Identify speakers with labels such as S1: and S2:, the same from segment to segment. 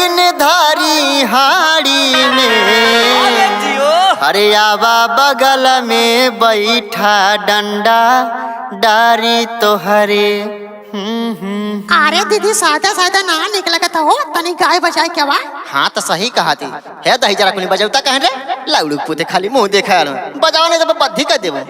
S1: दिन धारी हाड़ी में, अरे आवा बगल में बैठा डंडा डारी तोहरे।
S2: अरे दीदी सादा सादा ना निकला था हो तनी गाय बजाए क्या बा?
S1: हाँ तो सही कहा थी है दही जरा कुनी बजावता कहे रे लाउडू पुते खाली मुंह देखा बजाओ नहीं तो बद्धी कर देबो।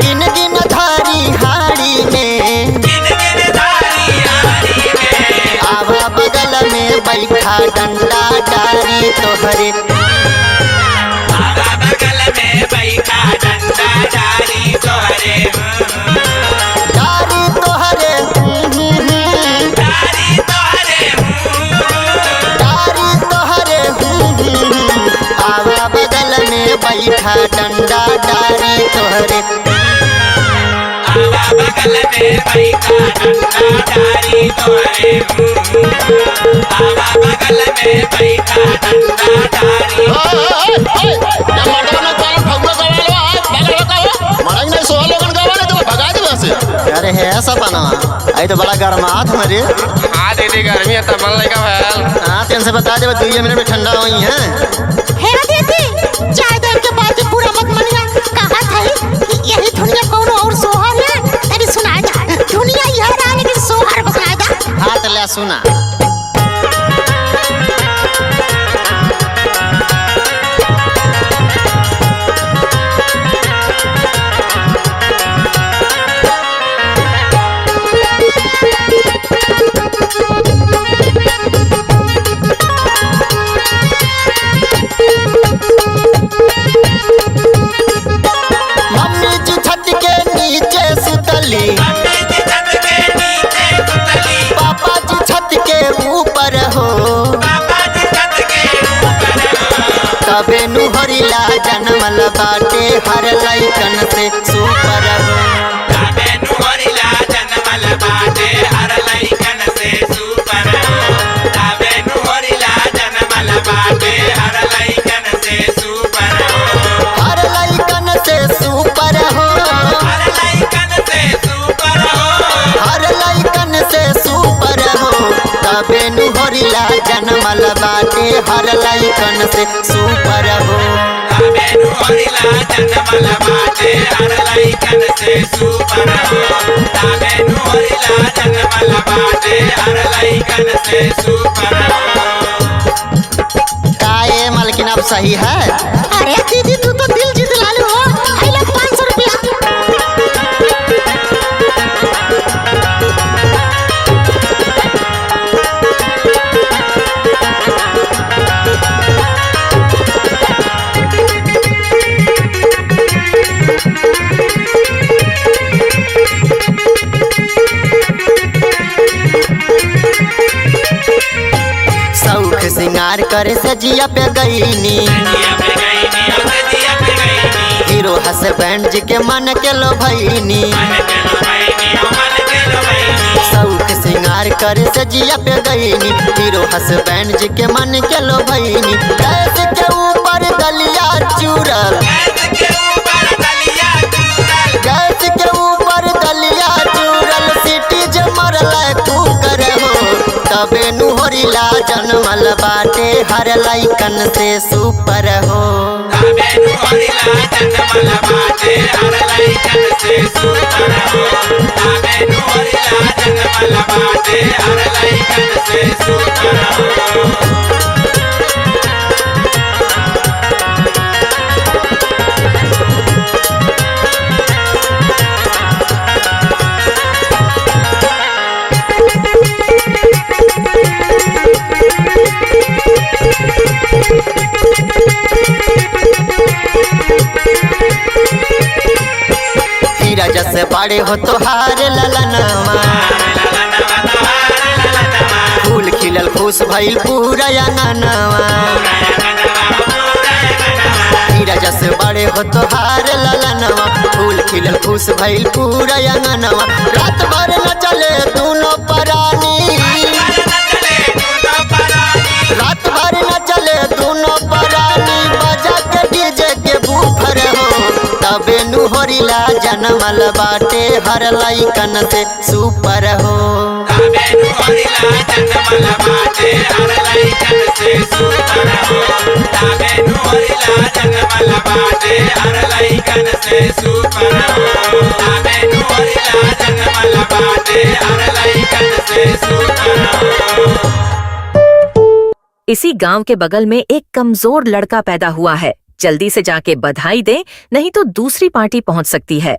S1: गिन गिन धारी हाड़ी में, आवा बगल में बैठा डंडा डारी तोहरे। डारी तोहरे डारी तोहरे आवा बगल में बैठा डंडा डारी तोहरे।
S3: बगल में बैठा डंडा डारी तोहरे। बगल में बैठा डंडा डारी।
S1: अरे है ऐसा बना आई तो बड़ा गर्मात हमारे।
S3: हाँ दीदी गर्मी है तब लगा भैल।
S1: हाँ तेन से बता दे 2 मिनट में ठंडा हुई है।
S2: हे दीदी चाय देर के बाद पूरा मत मनिया कहा था कि यही दुनिया कौन और सोहर है तभी सुनाए था दुनिया यह रहा लेकिन सोहर बसनाए था।
S1: हाँ तो ले सुना पापा जी छत के ऊपर हो, तबे नुहरिला जनमल बाटे हर लइकन से सुपर हो।
S3: तबे नुहरिला जनमल बाटे हर लइकन से सुपर हो। तबे नुहरिला जनमल बाटे हर लइकन से सुपर हो।
S1: हर लइकन से सुपर हो।
S3: हर लइकन से सुपर हो।
S1: हर लइकन से सुपर हो, तबे नुहरिला जनमल बाटे हर लइकन से सुपर हो।
S3: तबे नुहरिला जनमल बाटे हर लइकन से सुपर हो। तबे नुहरिला जनमल बाटे हर लइकन से सुपर हो।
S1: काए मालकिन अब सही है?
S2: अरे दीदी तू तो दिल जीत लालू हो। आई लग 500 रुपया।
S1: शौक सिंगार करे से जिया पे गईनी, हीरो हस्बैंड जी के मन के लो भईनी। शौक सिंगार करे से जिया पे गईनी, हीरो हस्बैंड जी के मन के लो भईनी। गैस के ऊपर दलिया चूरल, गैस के ऊपर दलिया चूरल, सीटी जे मरल कुकर हो, तबे नुहरिला जनमल बाटे हर लइकन से सुपर हो।
S3: तबे नुहरिला जनमल बाटे हर लइकन से सुपर हो। तबे नुहरिला जनमल बाटे हर लइकन से सुपर हो।
S2: Thank you.
S1: बड़े हो तोहार ललनवा फूल खिलल खुश भइल पूरा अंगनवा नीरज से बड़े हो तोहार ललनवा फूल खिलल खुश भइल पूरा अंगनवा रात भर न चले दोनों परानी रात भर न चले दोनों परानी बजा के डीजे के बूफर हो तबे नुहरिला जनमल बाटे हर लइकन से सुपर हो
S3: तबे नुहरिला जनमल बाटे हर लइकन से सुपर हो तबे नुहरिला जनमल बाटे हर लइकन से सुपर हो तबे नुहरिला जनमल बाटे हर लइकन से सुपर हो।
S4: इसी गांव के बगल में एक कमजोर लड़का पैदा हुआ है। जल्दी से जाके बधाई दे, नहीं तो दूसरी पार्टी पहुंच सकती है।